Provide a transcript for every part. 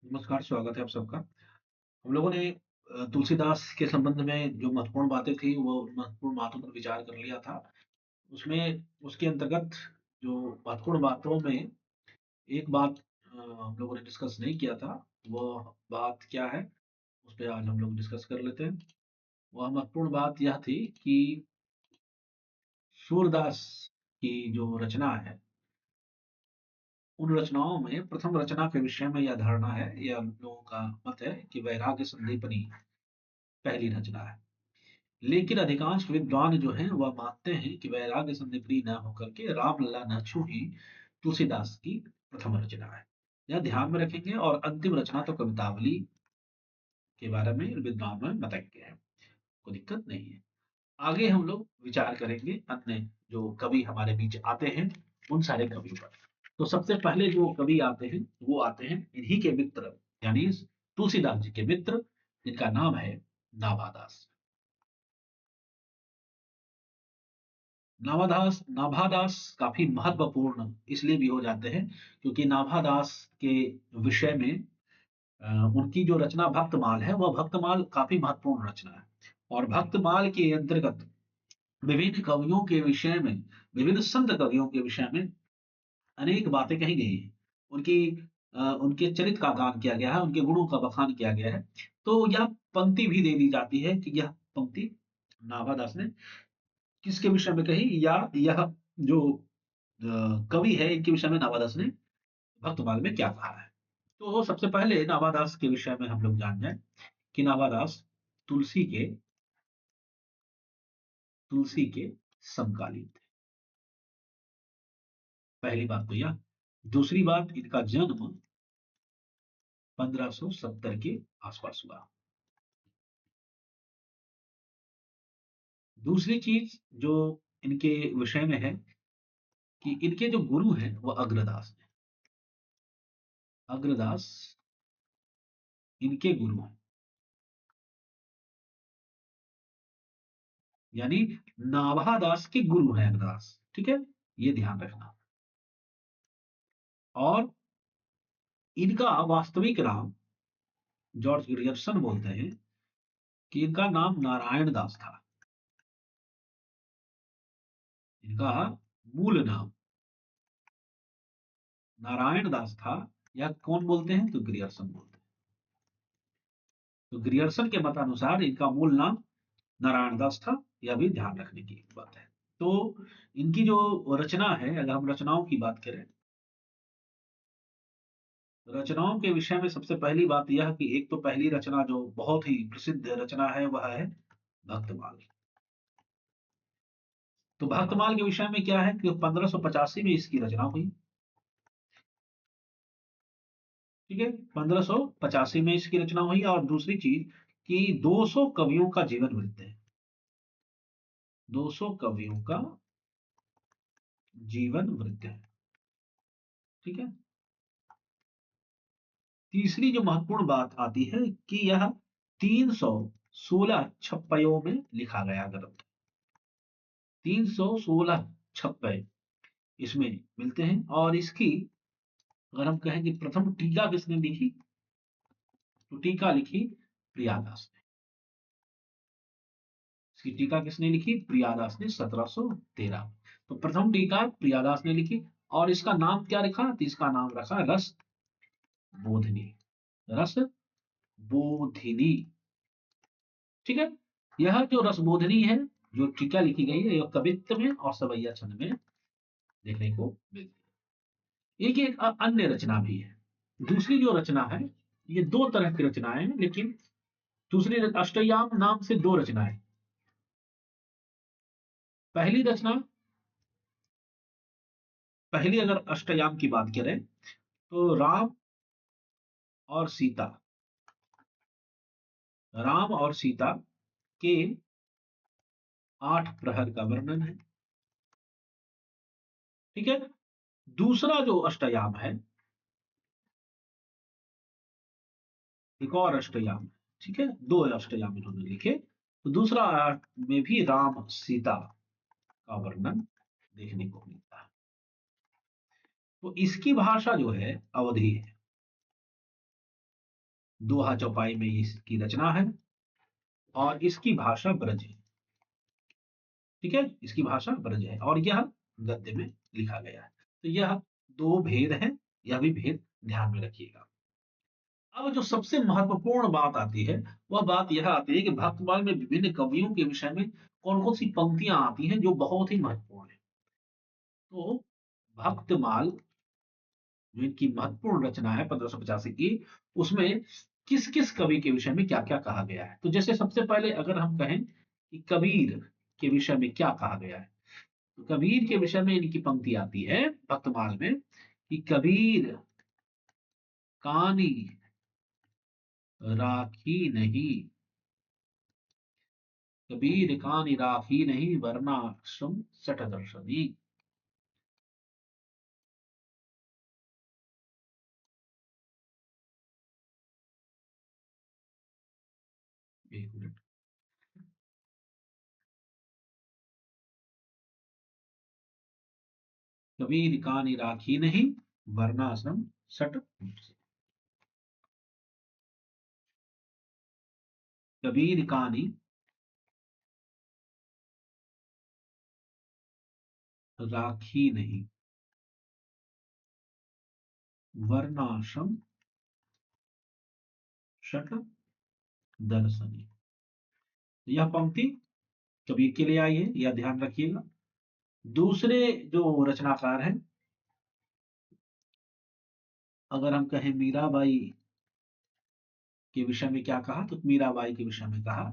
नमस्कार, स्वागत है आप सबका। हम लोगों ने तुलसीदास के संबंध में जो महत्वपूर्ण बातें थी, वो महत्वपूर्ण बातों पर विचार कर लिया था। उसमें उसके अंतर्गत जो महत्वपूर्ण बातों में एक बात हम लोगों ने डिस्कस नहीं किया था, वो बात क्या है? उस पे आज हम लोग डिस्कस कर लेते हैं। वह महत्वपूर्ण बात यह थी कि सूरदास की जो रचना है, उन रचनाओं में प्रथम रचना के विषय में यह धारणा है, यह हम लोगों का मत है कि वैराग्य संदीपनी पहली रचना है। लेकिन अधिकांश विद्वान जो हैं वह मानते हैं कि वैराग्य संदीपनी न होकर के रामलला नक्षु ही तुलसीदास की प्रथम रचना है। यह ध्यान में रखेंगे और अंतिम रचना तो कवितावली के बारे में विद्वान में मतज्ञ है, कोई दिक्कत नहीं है। आगे हम लोग विचार करेंगे अन्य जो कवि हमारे बीच आते हैं, उन सारे कवियों पर। तो सबसे पहले जो कवि आते हैं वो आते हैं इन्हीं के मित्र, यानी तुलसीदास जी के मित्र, जिनका नाम है नाभादास। नाभादास नाभादास काफी महत्वपूर्ण इसलिए भी हो जाते हैं क्योंकि नाभादास के विषय में उनकी जो रचना भक्तमाल है, वह भक्तमाल काफी महत्वपूर्ण रचना है। और भक्तमाल के अंतर्गत विभिन्न कवियों के विषय में, विभिन्न संत कवियों के विषय में अनेक बातें कही गई हैं। उनकी उनके चरित्र का गान किया गया है, उनके गुणों का बखान किया गया है। तो यह पंक्ति भी दे दी जाती है कि यह पंक्ति नाभादास ने किसके विषय में कही, या यह जो कवि है इनके विषय में नाभादास ने भक्तमाल में क्या कहा है। तो सबसे पहले नाभादास के विषय में हम लोग जान जाए कि नाभादास तुलसी के तुलसी के समकालीन थे। पहली बात तो यह। दूसरी बात, इनका जन्म 1570 के आसपास हुआ। दूसरी चीज जो इनके विषय में है कि इनके जो गुरु हैं वह अग्रदास हैं। अग्रदास इनके गुरु हैं, यानी नाभादास के गुरु हैं अग्रदास। ठीक है, ये ध्यान रखना। और इनका वास्तविक नाम, जॉर्ज ग्रियर्सन बोलते हैं कि इनका नाम नारायण दास था। इनका मूल नाम नारायण दास था। या कौन बोलते हैं? तो ग्रियर्सन बोलते हैं। तो ग्रियर्सन के मतानुसार इनका मूल नाम नारायण दास था। यह भी ध्यान रखने की बात है। तो इनकी जो रचना है, अगर हम रचनाओं की बात करें, रचनाओं के विषय में सबसे पहली बात यह कि एक तो पहली रचना जो बहुत ही प्रसिद्ध रचना है वह है भक्तमाल। तो भक्तमाल के विषय में क्या है कि 1585 में इसकी रचना हुई। ठीक है, 1585 में इसकी रचना हुई। और दूसरी चीज कि 200 कवियों का जीवन वृत्त है। 200 कवियों का जीवन वृत्त है। ठीक है। तीसरी जो महत्वपूर्ण बात आती है कि यह 316 छप्पयों में लिखा गया ग्रंथ। 316 छप्पे इसमें मिलते हैं। और इसकी अगर हम कहें कि प्रथम टीका किसने लिखी, तो टीका लिखी प्रियादास ने। इसकी टीका किसने लिखी? प्रियादास ने 1713। तो प्रथम टीका प्रियादास ने लिखी। और इसका नाम क्या रखा? तो इसका नाम रखा रस बोधिनी। रस बोधिनी। ठीक है। यह जो रसबोधिनी है, जो टीका लिखी गई है, यह कवित्व में और सवैया छंद में देखने को मिलती है। एक एक अन्य रचना भी है। दूसरी जो रचना है, ये दो तरह की रचनाएं हैं, लेकिन दूसरी अष्टयाम नाम से दो रचनाएं। पहली रचना, पहली अगर अष्टयाम की बात करें तो और सीता राम और सीता के 8 प्रहर का वर्णन है। ठीक है। दूसरा जो अष्टयाम है, एक और अष्टयाम है। ठीक है, दो अष्टयाम इन्होंने लिखे। तो दूसरा में भी राम सीता का वर्णन देखने को मिलता है। तो इसकी भाषा जो है अवधी है। दोहा चौपाई में इसकी रचना है और इसकी भाषा ब्रज है। ठीक है, इसकी भाषा ब्रज है और यह गद्य में लिखा गया है। तो यह दो भेद हैं, यह भी भेद ध्यान में रखिएगा। अब जो सबसे महत्वपूर्ण बात आती है, वह बात यह आती है कि भक्तमाल में विभिन्न कवियों के विषय में कौन कौन सी पंक्तियां आती हैं जो बहुत ही महत्वपूर्ण है। तो भक्तमाल जो इनकी महत्वपूर्ण रचना है 1585 की, उसमें किस किस कवि के विषय में क्या क्या कहा गया है। तो जैसे सबसे पहले अगर हम कहें कि कबीर के विषय में क्या कहा गया है, तो कबीर के विषय में इनकी पंक्ति आती है भक्तमाल में कि कबीर कानी राखी नहीं, कबीर कानी राखी नहीं, वरना श्रम सठ दर्शनी। एक मिनट। कबीर कानी राखी नहीं, वरना श्रम सठ दर्शनी। कबीर कानी राखी नहीं, वर्णाश्रम शठ दर्शनी। यह पंक्ति कबीर के लिए आई है, यह ध्यान रखिएगा। दूसरे जो रचनाकार हैं, अगर हम कहें मीराबाई के विषय में क्या कहा, तो मीराबाई के विषय में कहा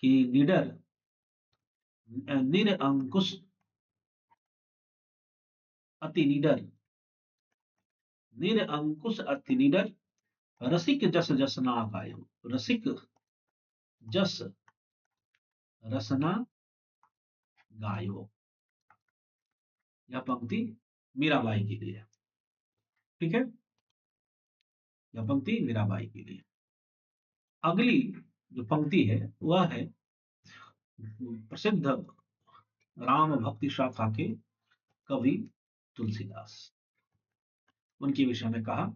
कि निडर निरअंकुश अति निडर, निरअंकुश अति निडर, रसिक जस जस ना गायो, रसिक जस रसना गायो। यह पंक्ति मीराबाई के लिए है। ठीक है, यह पंक्ति मीराबाई के लिए। अगली जो पंक्ति है वह है प्रसिद्ध राम भक्ति शाखा के कवि तुलसीदास। उनके विषय में कहा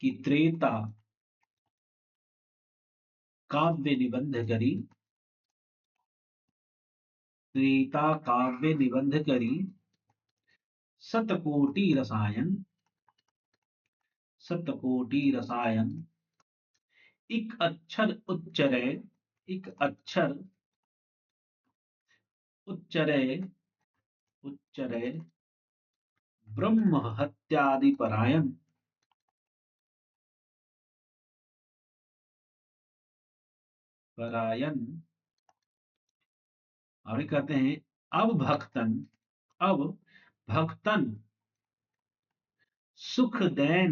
कि त्रेता काव्य निबंध करी, त्रेता काव्य निबंध करी, सतकोटि रसायन, सतकोटि रसायन, एक अक्षर उच्चरे, एक अक्षर उच्चरे, उच्चरे ब्रह्म हत्यादि परायण, परायण। और कहते हैं अब भक्तन, अब भक्तन सुख दैन,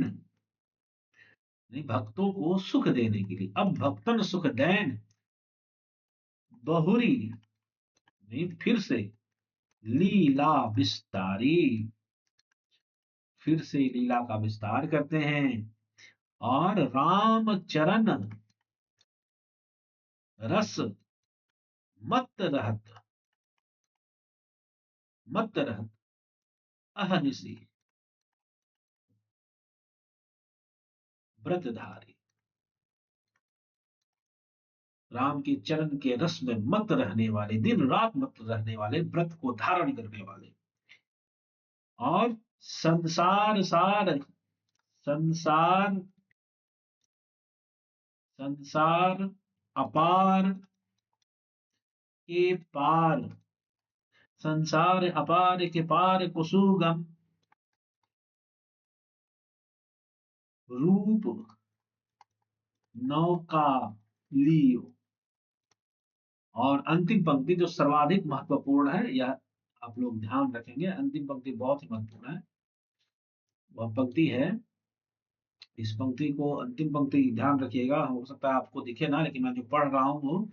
नहीं भक्तों को सुख देने के लिए, अब भक्तन सुख दैन बहुरी, नहीं फिर से लीला विस्तारी, फिर से लीला का विस्तार करते हैं। और राम चरण रस मत रहत, मत रहत अहनिसी व्रतधारी। राम के चरण के रस में मत रहने वाले, दिन रात मत रहने वाले, व्रत को धारण करने वाले, और संसार सार, संसार, संसार अपार के पार, संसार अपार के पार कुसुगम रूप नौका लियो। और अंतिम पंक्ति जो सर्वाधिक महत्वपूर्ण है, यह आप लोग ध्यान रखेंगे, अंतिम पंक्ति बहुत ही महत्वपूर्ण है। वह पंक्ति है, इस पंक्ति को अंतिम पंक्ति ध्यान रखिएगा, हो सकता है आपको दिखे ना, लेकिन मैं जो पढ़ रहा हूं वो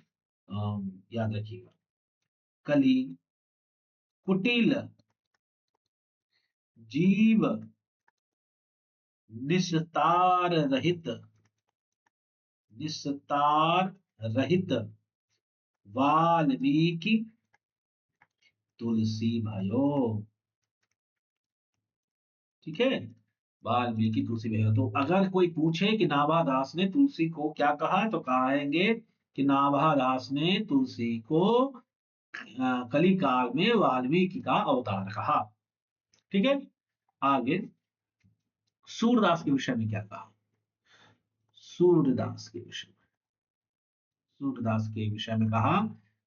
याद रखिएगा। कली कुटिल जीव निस्तार रहित, निस्तार रहित वाल्मीकि तुलसी भयो। ठीक है, वाल्मीकि तुलसी भैया। तो अगर कोई पूछे कि नाभा दास ने तुलसी को क्या कहा, तो कहेंगे कि नाभा दास ने तुलसी को कली काल में वाल्मीकि का अवतार कहा। ठीक है। आगे सूरदास के विषय में क्या कहा? सूरदास के विषय में, सूरदास के विषय में कहा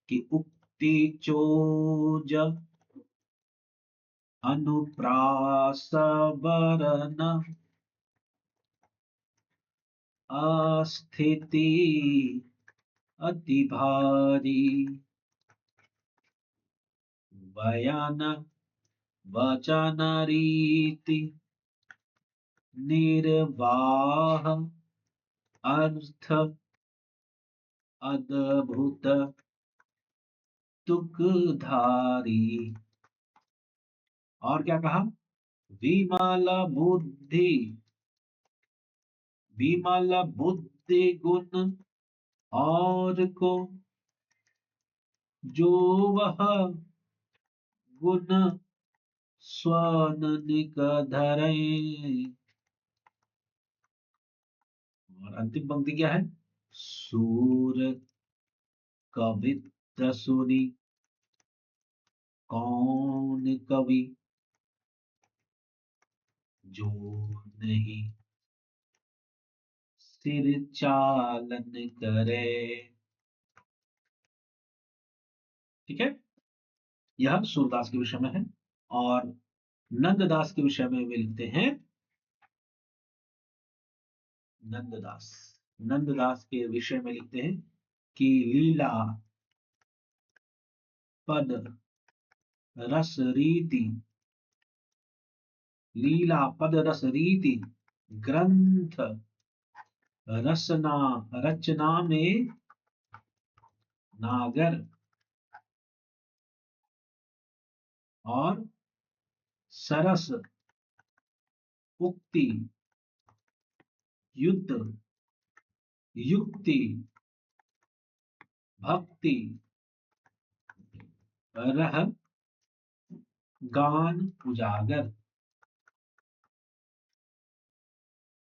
कि उक्ति चोज अनुप्रास वरन अस्थिति अति भारी बयान वचन रीति निर्वाह अर्थ अद्भुत तुकधारी। और क्या कहा? विमल बुद्धि, विमल बुद्धि गुण और को जो वह गुण स्वनिक धरे। और अंतिम पंक्ति क्या है? सूर कवित्र सुनी कौन कवि जो नहीं सिर चालन करे। ठीक है। यह सूरदास के विषय में है। और नंददास के विषय में वे लिखते हैं, नंददास, नंददास के विषय में लिखते हैं कि लीला पद रस रीति, लीला पद रस रीति ग्रंथ रचना, रचना में नागर और सरस उक्ति युद्ध युक्ति भक्ति रह गान उजागर।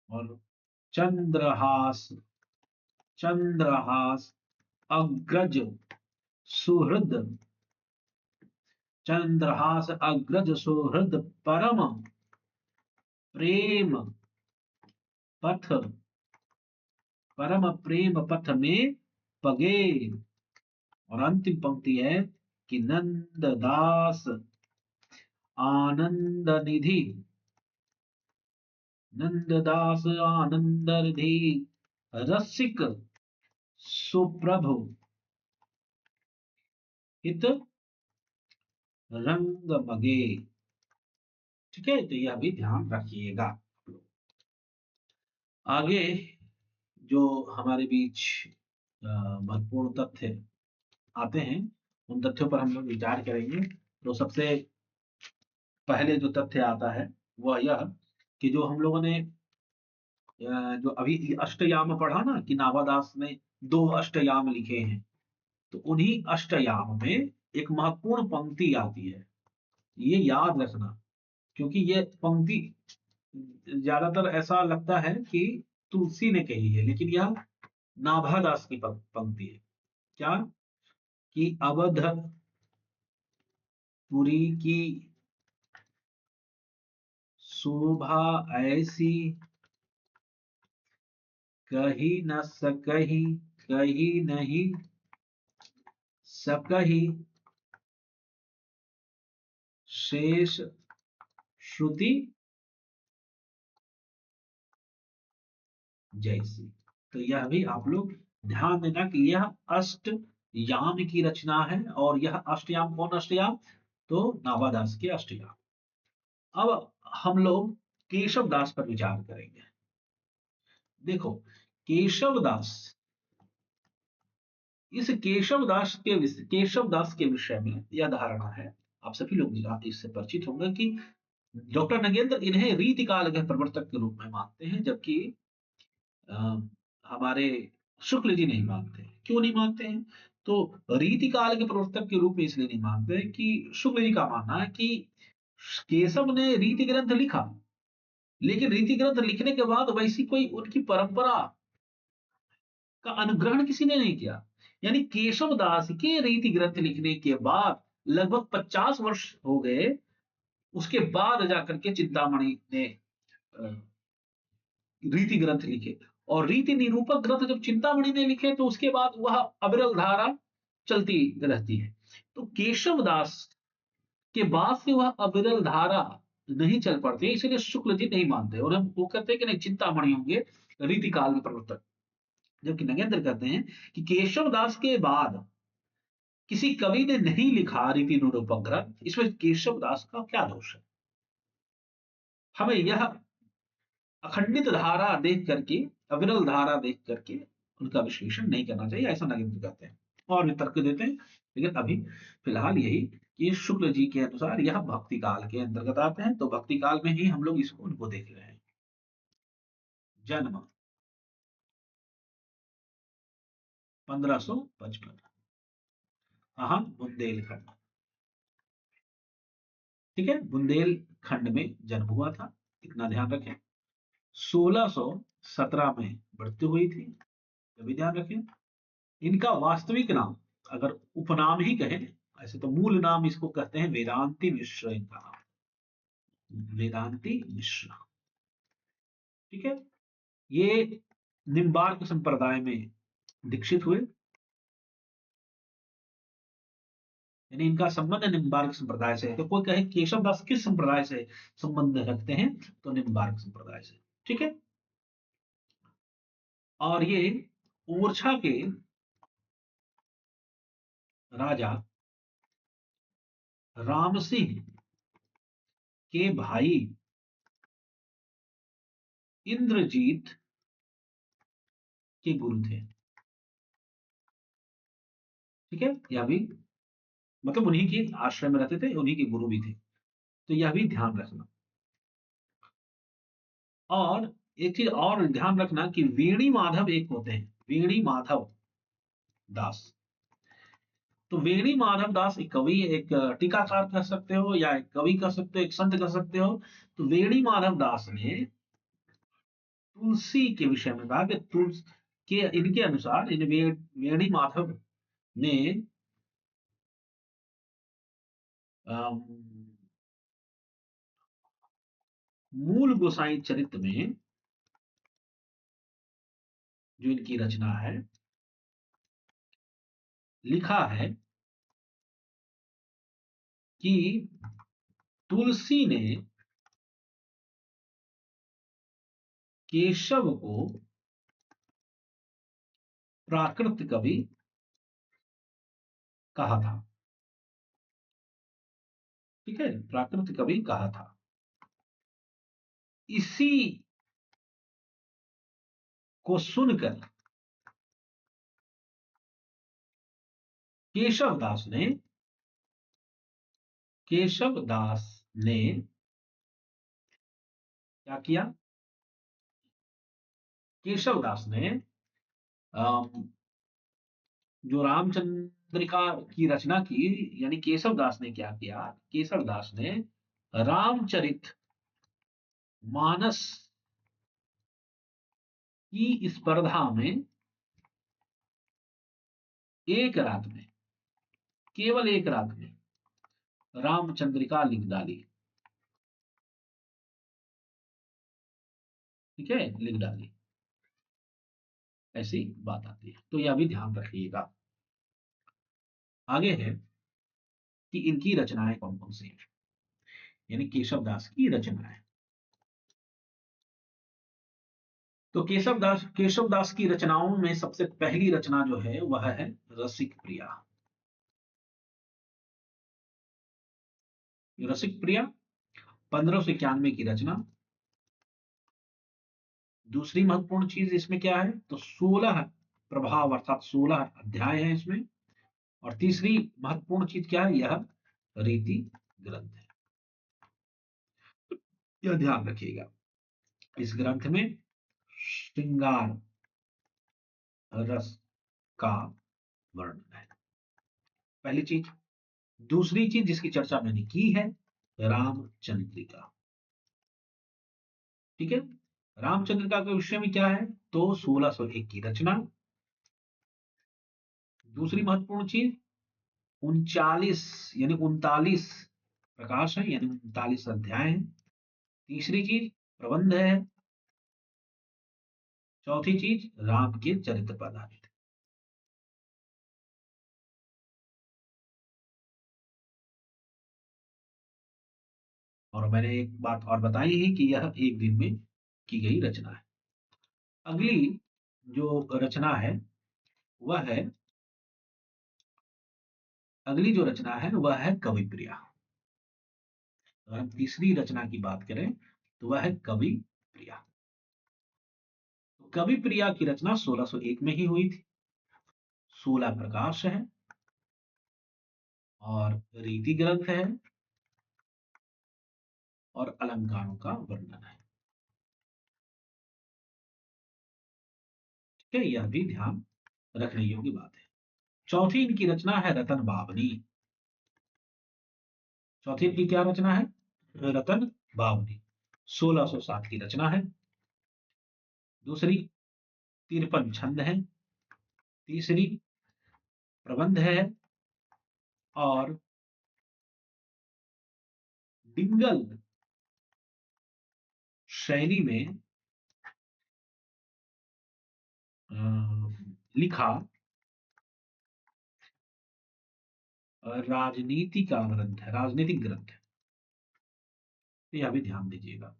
और चंद्रहास, चंद्रहास अग्रज सुहृद, चंद्रहास अग्रज सुहृद परम प्रेम पथ, परम प्रेम पथ में पगे। और अंतिम पंक्ति है कि नंददास आनंद निधि, नंददास आनंद निधि रसिक सुप्रभु हित रंग मगे। ठीक है, तो यह भी ध्यान रखिएगा। आगे जो हमारे बीच महत्वपूर्ण तथ्य आते हैं, उन तथ्यों पर हम लोग विचार करेंगे। तो सबसे पहले जो तथ्य आता है वह यह कि जो हम लोगों ने जो अभी अष्टयाम पढ़ा ना, कि नाभादास ने 2 अष्टयाम लिखे हैं, तो उन्हीं अष्टयाम में एक महत्वपूर्ण पंक्ति आती है, ये याद रखना। क्योंकि ये पंक्ति ज्यादातर ऐसा लगता है कि तुलसी ने कही है, लेकिन यह नाभादास की पंक्ति है। क्या? कि अवधपुरी की शोभा ऐसी कही न सकही, कही नहीं सकही शेष श्रुति जैसी। तो यह भी आप लोग ध्यान देना कि यह अष्ट याम की रचना है। और यह अष्टयाम कौन अष्टयाम? तो नाभादास के अष्टयाम। अब हम लोग केशव दास पर विचार करेंगे। देखो, केशव दास, इस केशव दास के विषय में यह धारणा है, आप सभी लोग इससे परिचित होंगे, कि डॉक्टर नगेंद्र इन्हें रीतिकाल के प्रवर्तक के रूप में मानते हैं, जबकि हमारे शुक्ल जी नहीं मानते। क्यों नहीं मानते हैं? तो रीतिकाल के प्रवर्तक के रूप में इसलिए नहीं मानते कि शुक्ल जी का मानना है कि केशव ने रीति ग्रंथ लिखा, लेकिन रीति ग्रंथ लिखने के बाद वैसी कोई उनकी परंपरा का अनुग्रहण किसी ने नहीं किया। यानी केशव दास के रीति ग्रंथ लिखने के बाद लगभग 50 वर्ष हो गए, उसके बाद जाकर के चिंतामणि ने रीति ग्रंथ लिखे। और रीति निरूपक ग्रंथ जब चिंतामणि ने लिखे तो उसके बाद वह अविरल धारा चलती रहती है। तो केशव दास के बाद से वह अविरल धारा नहीं चल पड़ती, इसलिए शुक्ल जी नहीं मानते और हम वो कहते हैं कि नहीं, चिंतामणि होंगे रीति काल के प्रवर्तक। जबकि नगेंद्र कहते हैं कि केशव दास के बाद किसी कवि ने नहीं लिखा रीति निरूपक ग्रंथ, इसमें केशव दास का क्या दोष है। हमें यह अखंडित धारा देख करके, अविरल धारा देख करके उनका विश्लेषण नहीं करना चाहिए, ऐसा नगेंद्र कहते हैं। और भी तर्क देते हैं, लेकिन अभी फिलहाल यही कि शुक्ल जी के अनुसार यह भक्ति काल के अंतर्गत आते हैं, तो भक्ति काल में ही हम लोग इसको उनको देख रहे हैं। जन्म 1555, हाँ, बुंदेलखंड। ठीक है, बुंदेलखंड में जन्म हुआ था, इतना ध्यान रखें। 1617 में मृत्यु हुई थी, ये भी ध्यान रखें। इनका वास्तविक नाम, अगर उपनाम ही कहें, ऐसे तो मूल नाम इसको कहते हैं वेदांती मिश्र, इनका नाम वेदांती मिश्र। ठीक है, ये निम्बार्क संप्रदाय में दीक्षित हुए, यानी इनका संबंध निम्बार्क संप्रदाय से है। तो कोई कहे केशव दास किस संप्रदाय से संबंध रखते हैं, तो निम्बार्क संप्रदाय से। ठीक है, और ये ओरछा के राजा राम सिंह के भाई इंद्रजीत के गुरु थे। ठीक है, यह भी मतलब उन्हीं के आश्रम में रहते थे, उन्हीं के गुरु भी थे, तो यह भी ध्यान रखना। और एक चीज और ध्यान रखना कि वेणी माधव एक होते हैं, वेणी माधव दास। तो वेणी माधव दास एक कवि, एक टीकाकार कह सकते हो, या एक कवि कह सकते हो, एक संत कह सकते हो। तो वेणी माधव दास ने तुलसी के विषय में कहा कि तुलसी के, इनके अनुसार इन वेणी माधव ने अम, मूल गोसाई चरित्र में जो इनकी रचना है, लिखा है कि तुलसी ने केशव को प्राकृत कवि कहा था। ठीक है, प्राकृत कवि कहा था। इसी को सुनकर केशव दास ने केशव दास ने क्या किया, केशव दास ने जो रामचंद्रिका की रचना की, यानी केशव दास ने क्या किया, केशव दास ने रामचरित मानस की स्पर्धा में एक रात में, केवल एक रात में रामचंद्रिका लिख डाली। ठीक है, लिख डाली, ऐसी बात आती है, तो यह भी ध्यान रखिएगा। आगे है कि इनकी रचनाएं कौन कौन सी हैं, यानी केशव दास की रचनाएं। तो केशव दास की रचनाओं में सबसे पहली रचना जो है वह है रसिक प्रिया। रसिक प्रिया 1591 की रचना। दूसरी महत्वपूर्ण चीज इसमें क्या है, तो 16 प्रभाव अर्थात 16 अध्याय हैं इसमें। और तीसरी महत्वपूर्ण चीज क्या है, यह रीति ग्रंथ है, यह ध्यान रखिएगा। इस ग्रंथ में श्रृंगार रस का वर्णन है, पहली चीज। दूसरी चीज जिसकी चर्चा मैंने की है, रामचंद्रिका। ठीक है। रामचंद्रिका के विषय में क्या है, तो 1601 की रचना। दूसरी महत्वपूर्ण चीज 39 यानी 39 प्रकाश है, यानी 39 अध्याय है। तीसरी चीज प्रबंध है। चौथी चीज राम के चरित्र पर आधारित है। और मैंने एक बात और बताई है कि यह एक दिन में की गई रचना है। अगली जो रचना है वह है, अगली जो रचना है वह है कवि प्रिया। अगर हम तीसरी रचना की बात करें तो वह है कवि प्रिया। तो कवि प्रिया की रचना 1601 में ही हुई थी। 16 प्रकाश है और रीति ग्रंथ है और अलंकारों का वर्णन है। ठीक है, यह भी ध्यान रखने योग्य बात है। चौथी इनकी रचना है रतन बावनी। चौथी इनकी क्या रचना है, रतन बावनी। 1607 की रचना है। दूसरी 53 छंद है। तीसरी प्रबंध है और डिंगल शैली में लिखा राजनीति का ग्रंथ है, राजनीतिक ग्रंथ है। तो यह भी ध्यान दीजिएगा।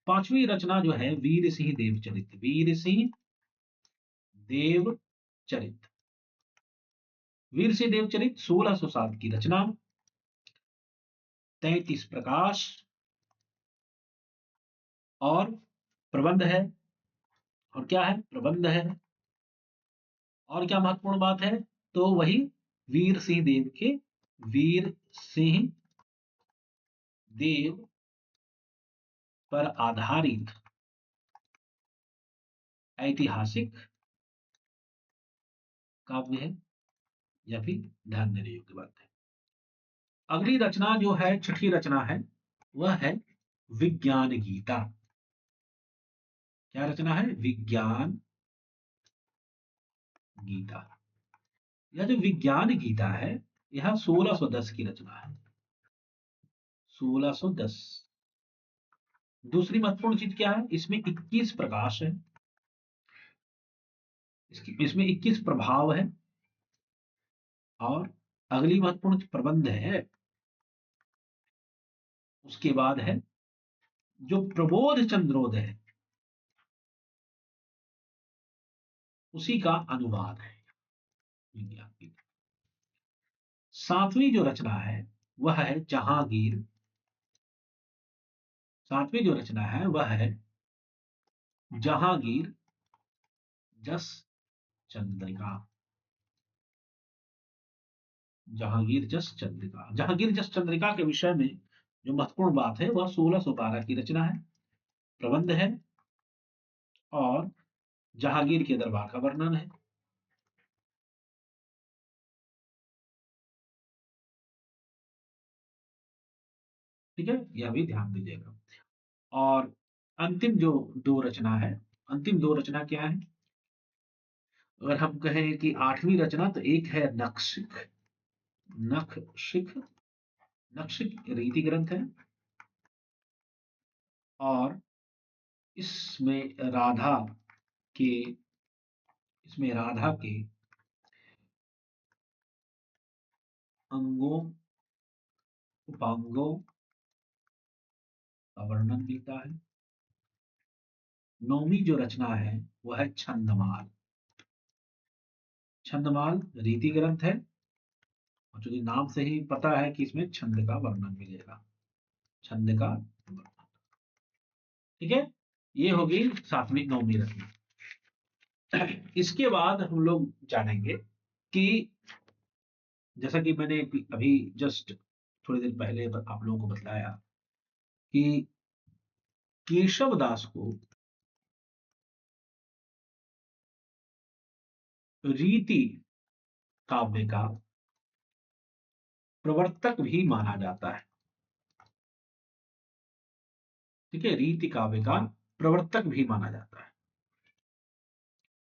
पांचवी रचना जो है वीर सिंह देवचरित। वीर सिंह देवचरित। वीर सिंह देवचरित 1607 की रचना। 33 प्रकाश और प्रबंध है। और क्या है, प्रबंध है। और क्या महत्वपूर्ण बात है, तो वही वीर सिंह देव के, वीर सिंह देव पर आधारित ऐतिहासिक काव्य है। यह भी ध्यान देने योग्य बात है। अगली रचना जो है, छठी रचना है, वह है विज्ञान गीता। क्या रचना है, विज्ञान गीता। यह जो विज्ञान गीता है यह 1610 की रचना है। 1610। दूसरी महत्वपूर्ण चीज क्या है, इसमें 21 प्रकाश है। इसमें 21 प्रभाव है। और अगली महत्वपूर्ण प्रबंध है। उसके बाद है जो प्रबोध चंद्रोदय है उसी का अनुवाद है। सातवीं जो रचना है वह है जहांगीर। सातवीं जो रचना है वह है जहांगीर जस चंद्रिका। जहांगीर जस चंद्रिका। जहांगीर जस चंद्रिका के विषय में जो महत्वपूर्ण बात है वह 1612 की रचना है। प्रबंध है और जहांगीर के दरबार का वर्णन है। ठीक है, यह भी ध्यान दीजिएगा। और अंतिम जो दो रचना है, अंतिम दो रचना क्या है, अगर हम कहें कि आठवीं रचना, तो एक है नखशिख। नखशिख। नखशिख रीति ग्रंथ है। और इसमें राधा के, इसमें राधा के अंगों, उपांगों का वर्णन मिलता है। नौवीं जो रचना है वह है छंदमाल। छंदमाल रीति ग्रंथ है। और चूंकि नाम से ही पता है कि इसमें छंद का वर्णन मिलेगा। छंद का वर्णन। ठीक है, ये होगी सातवीं नौवीं रचना। इसके बाद हम लोग जानेंगे कि जैसा कि मैंने अभी जस्ट थोड़ी देर पहले आप लोगों को बताया कि केशव दास को रीति काव्य का प्रवर्तक भी माना जाता है। ठीक है, रीति काव्य का प्रवर्तक भी माना जाता है।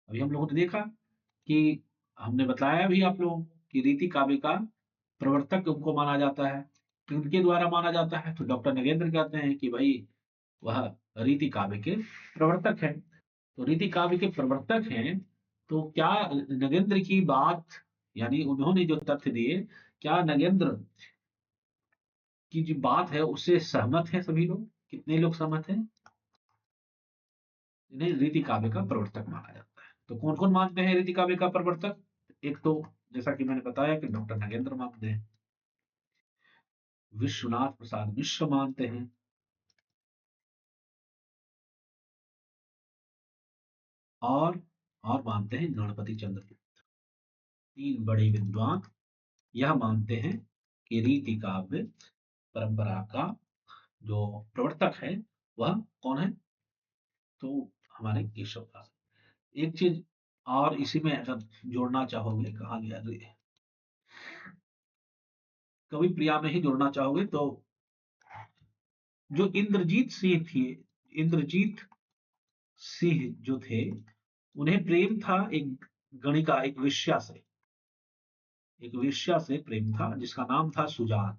अभी हम लोगों ने देखा कि हमने बताया भी आप लोगों को कि रीति काव्य का प्रवर्तक उनको माना जाता है, किनके द्वारा माना जाता है? तो डॉक्टर नगेंद्र कहते हैं कि भाई वह रीति काव्य के प्रवर्तक हैं। तो रीति काव्य के प्रवर्तक हैं, तो क्या नगेंद्र की बात, यानी उन्होंने जो तथ्य दिए, क्या नगेंद्र की जो बात है उससे सहमत है सभी लोग? कितने लोग सहमत हैं? इन्हें रीति काव्य का प्रवर्तक माना जाता है। तो कौन कौन मानते हैं रीति काव्य का प्रवर्तक? एक तो जैसा कि मैंने बताया कि डॉक्टर नगेंद्र मानते हैं, विश्वनाथ प्रसाद मिश्र मानते हैं, और मानते हैं गणपति चंद्र गुप्त। तीन बड़े विद्वान यह मानते हैं कि रीति काव्य परंपरा का जो प्रवर्तक है वह कौन है? तो हमारे केशव दास। एक चीज और इसी में अगर जोड़ना चाहोगे, कहा गया कवि प्रिया में ही जोड़ना चाहोगे, तो जो इंद्रजीत सिंह थे, इंद्रजीत सिंह जो थे, उन्हें प्रेम था एक गणिका, एक वेश्या से प्रेम था जिसका नाम था सुजान।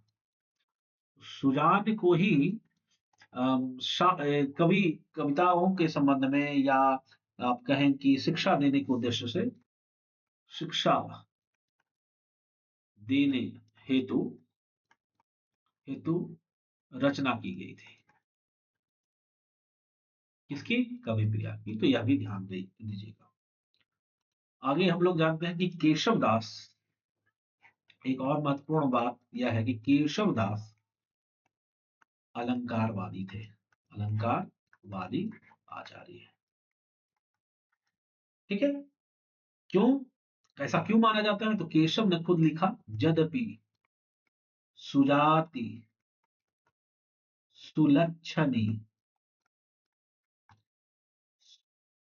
सुजान को ही कवि कविताओं के संबंध में, या आप कहें कि शिक्षा देने के उद्देश्य से, शिक्षा देने हेतु हेतु रचना की गई थी। किसकी? कवि प्रिया की। तो यह भी ध्यान दीजिएगा। आगे हम लोग जानते हैं कि केशव दास, एक और महत्वपूर्ण बात यह है कि केशव दास अलंकारवादी थे, अलंकारवादी आचार्य। ठीक है, क्यों, ऐसा क्यों माना जाता है? तो केशव ने खुद लिखा, यद्यपि सुजाति सुलक्षणी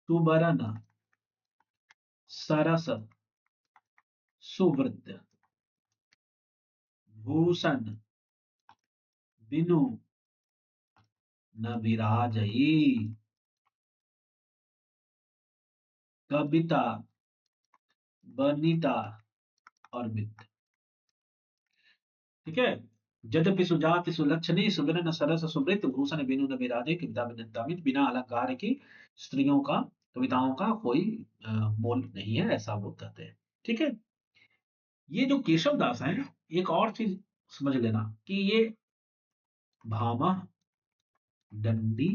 सुबरन सरस सुवृत भूषण बिनु न विराजई, कविता बनिता और मित्र। ठीक है, यद्यपि सुजाति सुलक्षणी सुबरन सरस सुवृत भूषण बिनु न विराजे, कविता बनिता मित्र। बिना अलंकार की स्त्रियों का, कविताओं का कोई मोल नहीं है, ऐसा वो कहते हैं। ठीक है, ये जो केशव दास हैं, एक और चीज समझ लेना कि ये भामा, दंडी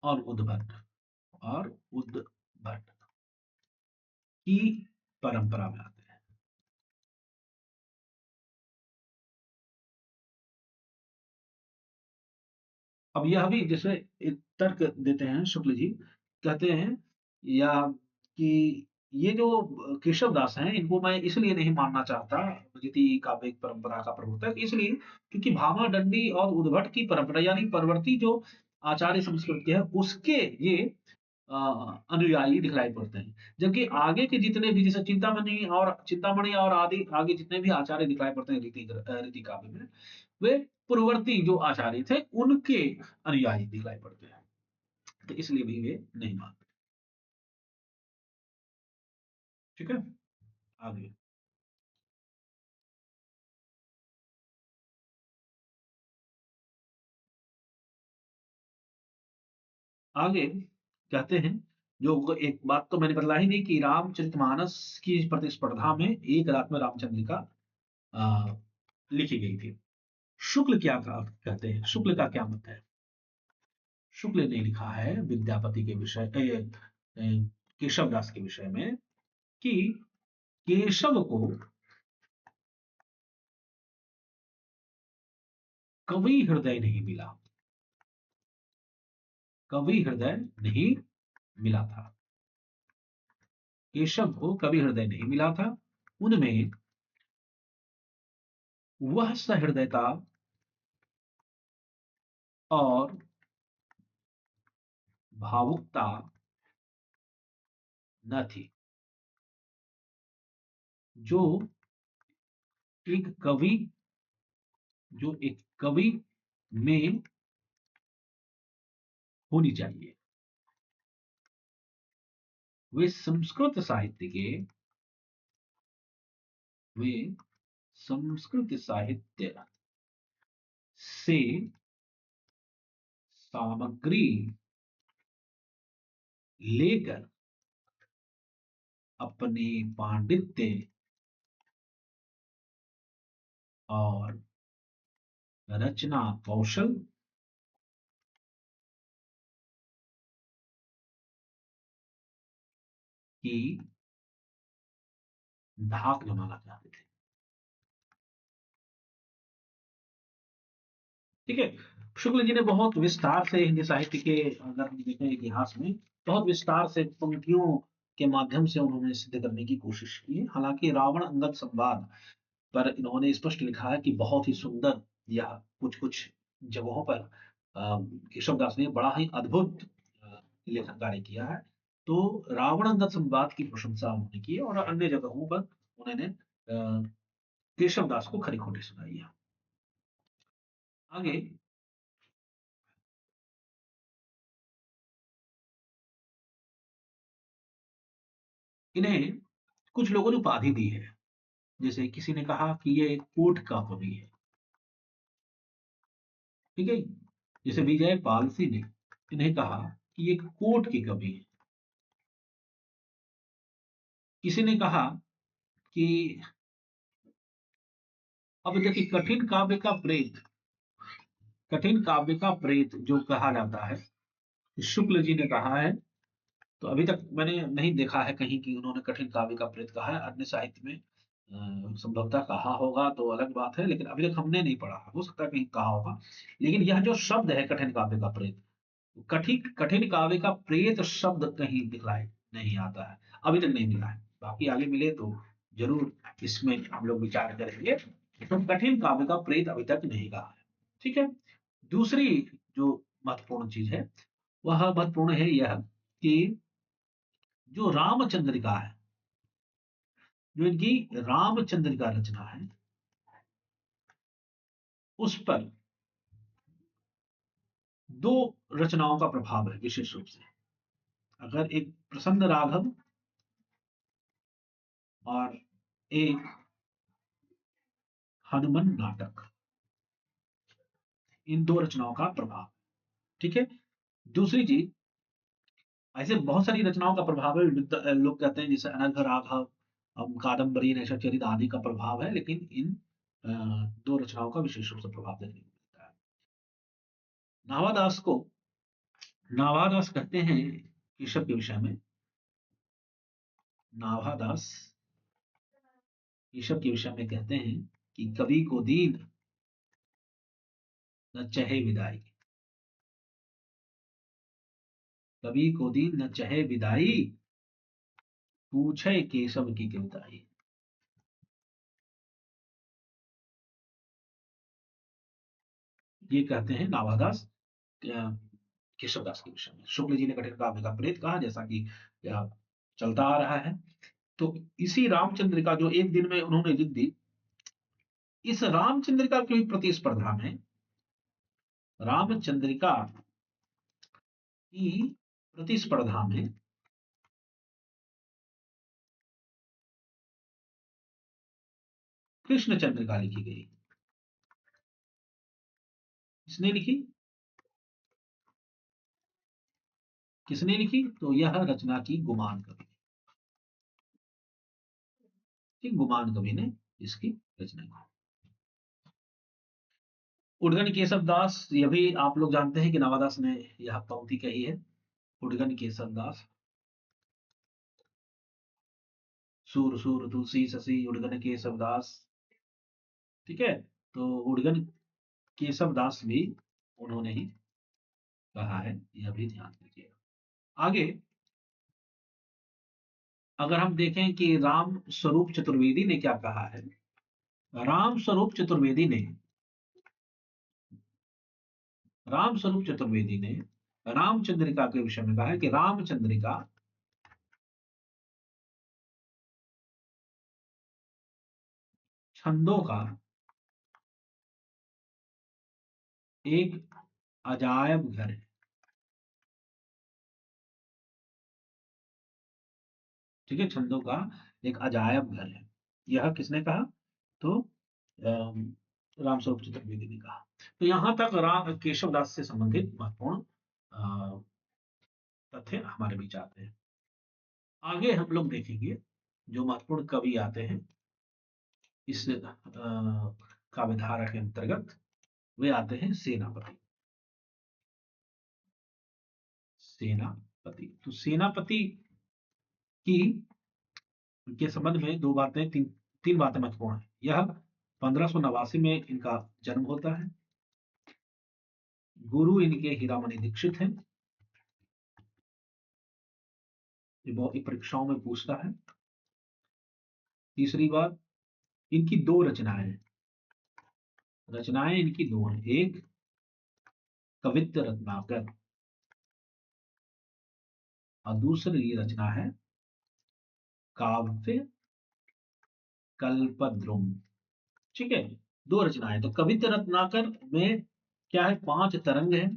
और उद्भट की परंपरा में आते हैं। अब यह भी जैसे एक तर्क देते हैं शुक्ल जी, कहते हैं या कि ये जो केशव दास हैं, इनको मैं इसलिए नहीं मानना चाहता रीति काव्य परंपरा का प्रवर्तक, इसलिए क्योंकि भामा, दंडी और उद्भट की परंपरा, यानी परवर्ती जो आचार्य संस्कृति है, उसके ये अ, अनुयायी दिखलाई पड़ते हैं। जबकि आगे के जितने भी, जैसे चिंतामणि और आदि आगे जितने भी आचार्य दिखलाई पड़ते हैं रीति काव्य में, वे पूर्ववर्ती जो आचार्य थे उनके अनुयायी दिखलाई पड़ते हैं। तो इसलिए भी वे नहीं मानते। ठीक है, आगे आगे कहते हैं, जो एक बात तो मैंने बतला ही दी कि रामचरितमानस की प्रतिस्पर्धा में एक रात में रामचंद्रिका लिखी गई थी। शुक्ल क्या कहते हैं, शुक्ल का क्या मत है? शुक्ल ने लिखा है विद्यापति के विषय केशव दास के विषय में कि केशव को कवि हृदय नहीं मिला, कवि हृदय नहीं मिला था। केशव को कवि हृदय नहीं मिला था। उनमें वह सहृदयता और भावुकता न थी जो एक कवि जो एक कवि में होनी चाहिए। वे संस्कृत साहित्य के वे संस्कृत साहित्य से सामग्री लेकर अपने पांडित्य और रचना कौशल की धाक जमाना चाहते थे। ठीक है। शुक्ल जी ने बहुत विस्तार से हिंदी साहित्य के, अगर हम देखें इतिहास में, बहुत विस्तार से पंक्तियों के माध्यम से उन्होंने सिद्ध करने की कोशिश की है। हालांकि रावण अंगद संवाद पर इन्होंने स्पष्ट लिखा है कि बहुत ही सुंदर, या कुछ कुछ जगहों पर केशवदास ने बड़ा ही अद्भुत लेखन कार्य किया है। तो रावण अंगद संवाद की प्रशंसा उन्होंने की है, और अन्य जगहों पर उन्होंने केशवदास को खरी खोटी सुनाई है। आगे इन्हें कुछ लोगों ने उपाधि दी है। जैसे किसी ने कहा कि ये कोर्ट का कवि है। ठीक है। जैसे विजय पालसी ने इन्हें कहा कि ये कोर्ट के कवि है। किसी ने कहा कि, अब देखिए, कठिन काव्य का प्रेत जो कहा जाता है, शुक्ल जी ने कहा है। तो अभी तक मैंने नहीं देखा है कहीं कि उन्होंने कठिन काव्य का प्रेत कहा है। अन्य साहित्य में संभवतः कहा होगा तो अलग बात है, लेकिन अभी तक हमने नहीं पढ़ा, हो सकता है कहीं कहा होगा। लेकिन यह जो शब्द है कठिन काव्य का प्रेत, कठिन कठिन काव्य का प्रेत शब्द कहीं दिखलाए नहीं आता है, अभी तक नहीं मिला है। बाकी आगे मिले तो जरूर इसमें हम लोग विचार करेंगे। तो कठिन काव्य का प्रेत अभी तक नहीं कहा है। ठीक है। दूसरी जो महत्वपूर्ण चीज है, वह महत्वपूर्ण है यह कि जो रामचंद्रिका है, जो इनकी रामचंद्रिका रचना है, उस पर दो रचनाओं का प्रभाव है विशेष रूप से। अगर एक प्रसन्न राघव और एक हनुमान नाटक, इन दो रचनाओं का प्रभाव। ठीक है। दूसरी चीज, ऐसे बहुत सारी रचनाओं का प्रभाव है। लोग कहते हैं जैसे अनर्घ राघव, कादम्बरी, नैषधीयचरित आदि का प्रभाव है, लेकिन इन अ, दो रचनाओं का विशेष रूप से प्रभाव देखने को मिलता है। नावादास को नावादास कहते हैं केशव के विषय में, नाभादास केशव के विषय में कहते हैं कि कवि को दीन न चहे विदाई, कवि को दीन न चहे विदाई, पूछे केशव की कविताई। ये कहते हैं नाभादास केशवदास के विषय में। शुक्ल जी ने कठिन काव्य का प्रेत कहा, जैसा कि चलता आ रहा है। तो इसी रामचंद्रिका जो एक दिन में उन्होंने लिख दी, इस रामचंद्रिका की प्रतिस्पर्धा में, रामचंद्रिका की प्रतिस्पर्धा में कृष्ण चंद्रिका लिखी गई। किसने लिखी? किसने लिखी? तो यह रचना की गुमान कवि, कि गुमान कवि ने इसकी रचना की। उद्गन केशव दास, यह भी आप लोग जानते हैं कि नवादास ने यह पंक्ति कही है। उद्गन केशव दास, सूर सूर तुलसी शशि उद्गन केशव दास। ठीक है। तो उद्गन केशव दास भी उन्होंने ही कहा है, यह भी ध्यान दीजिएगा। आगे अगर हम देखें कि राम स्वरूप चतुर्वेदी ने क्या कहा है, राम स्वरूप चतुर्वेदी ने राम स्वरूप चतुर्वेदी ने रामचंद्रिका के विषय में कहा है कि रामचंद्रिका छंदों का एक अजायब घर है। ठीक है, छंदों का एक अजायब घर है। यह किसने कहा? तो अम, रामस्वरूप चतुर्वेदी ने कहा। तो यहाँ तक राम केशव दास से संबंधित महत्वपूर्ण तथ्य हमारे बीच आते हैं। आगे हम लोग देखेंगे जो महत्वपूर्ण कवि आते हैं इस काव्यधारा के अंतर्गत, वे आते हैं सेनापति। सेनापति, तो सेनापति की के संबंध में दो बातें, तीन बातें महत्वपूर्ण है। यह 1589 में इनका जन्म होता है। गुरु इनके हीरामणि दीक्षित हैं। ये बहुत परीक्षाओं में पूछता है। तीसरी बात, इनकी दो रचनाएं हैं। रचनाएं इनकी दो हैं, एक कवित्त रत्नाकर और दूसरी रचना है काव्य कल्पद्रुम। ठीक है, दो रचनाएं। तो कवित्त रत्नाकर में क्या है, 5 तरंग है।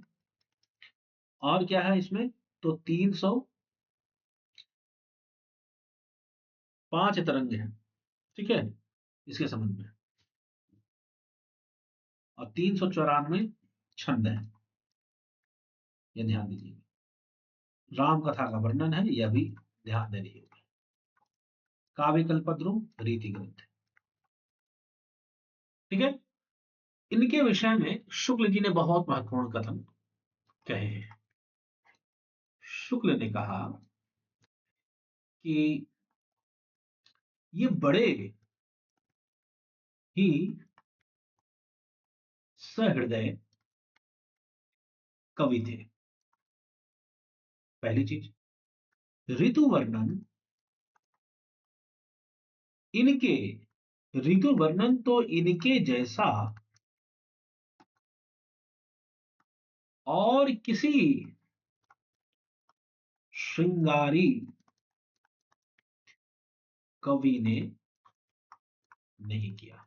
और क्या है इसमें, तो 305 तरंग है। ठीक है, इसके संबंध में, और 394 छंद है। यह ध्यान दीजिए। राम कथा का वर्णन है, यह भी ध्यान देने योग्य। काव्य कल्पद्रुम रीति ग्रंथ। ठीक है, इनके विषय में शुक्ल जी ने बहुत महत्वपूर्ण कथन कहे हैं। शुक्ल ने कहा कि ये बड़े ही सहृदय कवि थे। पहली चीज, ऋतु वर्णन इनके ऋतु वर्णन तो इनके जैसा और किसी श्रृंगारी कवि ने नहीं किया,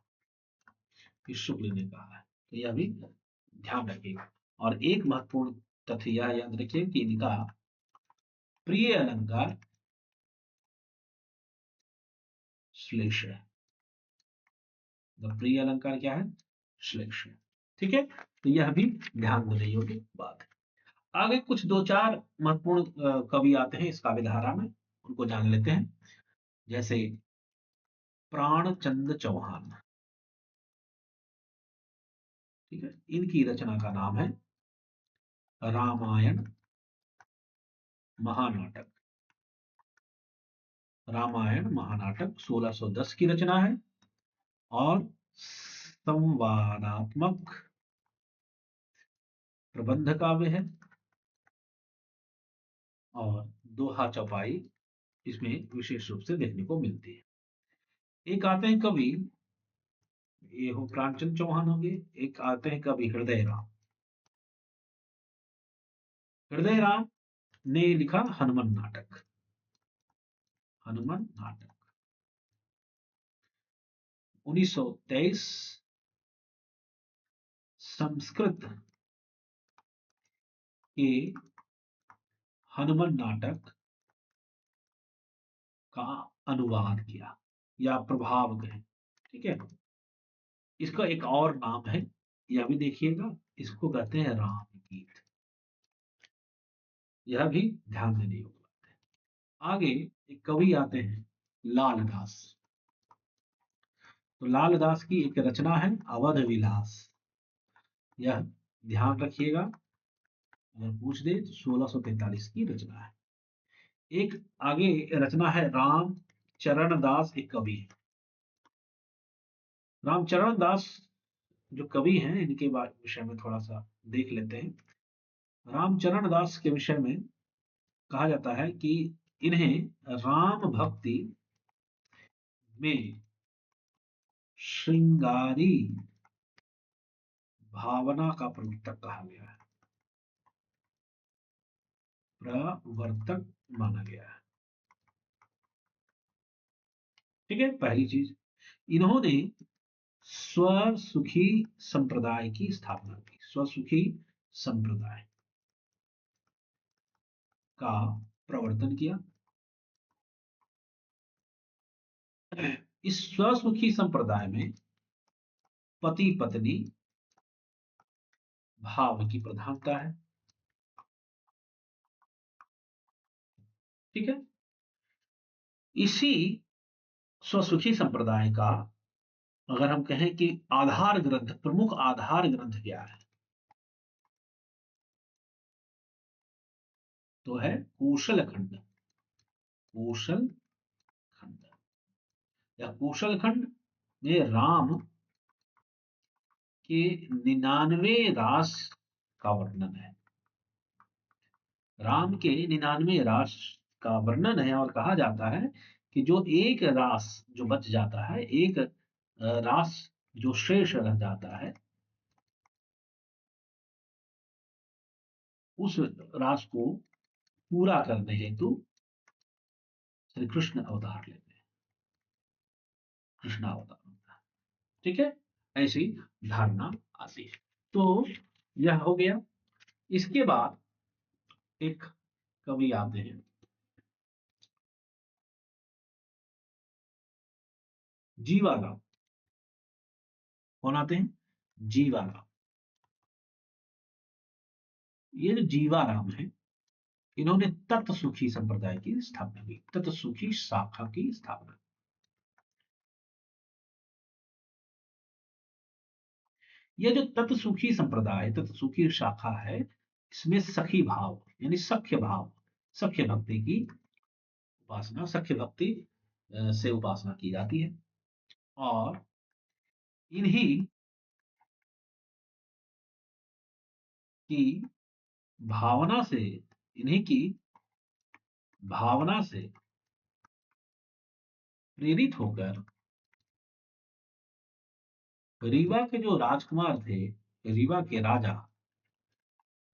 इस शुक्ल ने कहा है। तो यह भी ध्यान रखिएगा। और एक महत्वपूर्ण तथ्य यह याद रखिए कि इनका प्रिय अलंकार श्लेष है। प्रिय अलंकार क्या है, श्लेष है। ठीक है, तो यह भी ध्यान देने योग्य बात है। आगे कुछ दो चार महत्वपूर्ण कवि आते हैं इस काव्यधारा में, उनको जान लेते हैं। जैसे प्राणचंद चौहान। ठीक है, इनकी रचना का नाम है रामायण महानाटक। रामायण महानाटक 1610 की रचना है और संवादात्मक प्रबंध काव्य है और दोहा चौपाई इसमें विशेष रूप से देखने को मिलती है। एक आते हैं कवि, ये हो प्राणचंद चौहान होंगे। एक आते हैं कवि हृदय राम। हृदय राम ने लिखा हनुमान नाटक। हनुमान नाटक 1923 संस्कृत के हनुमान नाटक का अनुवाद किया या प्रभाव कहें। ठीक है, इसका एक और नाम है, यह भी देखिएगा, इसको कहते हैं राम गीत। यह भी ध्यान देने योग्य बात है। आगे एक कवि आते हैं लालदास। तो लालदास की एक रचना है अवध विलास। यह ध्यान रखिएगा, अगर पूछ दे तो 1643 की रचना है। एक आगे रचना है राम चरण दास, एक कवि है। रामचरण दास जो कवि हैं, इनके विषय में थोड़ा सा देख लेते हैं। रामचरण दास के विषय में कहा जाता है कि इन्हें राम भक्ति में श्रृंगारी भावना का प्रवर्तक कहा गया है, प्रवर्तक माना गया है। ठीक है, पहली चीज, इन्होंने स्वसुखी संप्रदाय की स्थापना की। स्वसुखी संप्रदाय का प्रवर्तन किया। इस स्वसुखी संप्रदाय में पति पत्नी भाव की प्रधानता है। ठीक है। इसी स्वसुखी संप्रदाय का अगर हम कहें कि आधार ग्रंथ, प्रमुख आधार ग्रंथ क्या है, तो है कौशल खंड। कौशल खंड या कौशल खंड में राम के 99 रास का वर्णन है। राम के 99 रास का वर्णन है और कहा जाता है कि जो एक रास जो बच जाता है, एक रास जो शेष रह जाता है, उस रास को पूरा करने हेतु श्री कृष्ण अवतार लेते हैं, कृष्ण अवतार होता है। ठीक है, ऐसी धारणा आती है। तो यह हो गया। इसके बाद एक कवि आते हैं, जीवाराम। कौन आते हैं? जीवाराम। ये जो जीवाराम है, इन्होंने तत्सुखी संप्रदाय की स्थापना की, तत्सुखी शाखा की स्थापना। यह जो तत्सुखी संप्रदाय, तत्सुखी शाखा है, इसमें सखी भाव यानी सख्य भाव, सख्य भक्ति की उपासना, सख्य भक्ति से उपासना की जाती है। और इन्हीं की भावना से, इन्हीं की भावना से प्रेरित होकर रीवा के जो राजकुमार थे, रीवा के राजा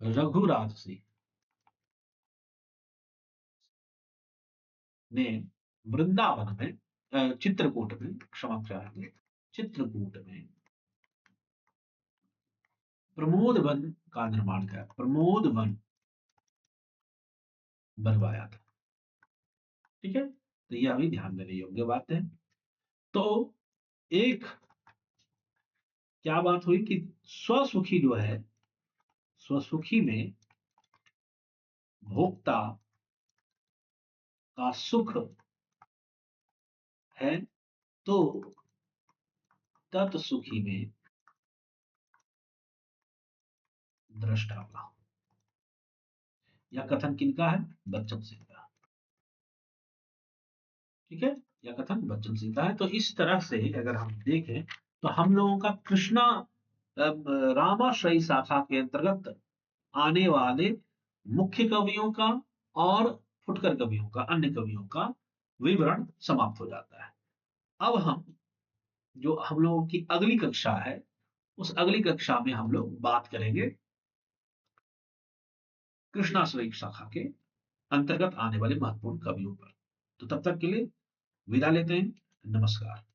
रघुराज सिंह ने वृंदावन में, चित्रकूट में, क्षमा चाहेंगे, चित्रकूट में प्रमोद वन का निर्माण किया, प्रमोद वन बनवाया था। ठीक है, तो यह भी ध्यान देने योग्य बात है। तो एक क्या बात हुई कि स्वसुखी जो है, स्वसुखी में भोक्ता का सुख है, तो तत्सुखी में दृष्टा का। यह कथन किनका है? बच्चन सिंह का। ठीक है, यह कथन बच्चन सिंह का है। तो इस तरह से अगर हम देखें तो हम लोगों का कृष्णा रामाश्रयी शाखा के अंतर्गत आने वाले मुख्य कवियों का और फुटकर कवियों का, अन्य कवियों का विवरण समाप्त हो जाता है। अब हम जो हम लोगों की अगली कक्षा है, उस अगली कक्षा में हम लोग बात करेंगे कृष्णाश्रयी शाखा के अंतर्गत आने वाले महत्वपूर्ण कवियों पर। तो तब तक के लिए विदा लेते हैं। नमस्कार।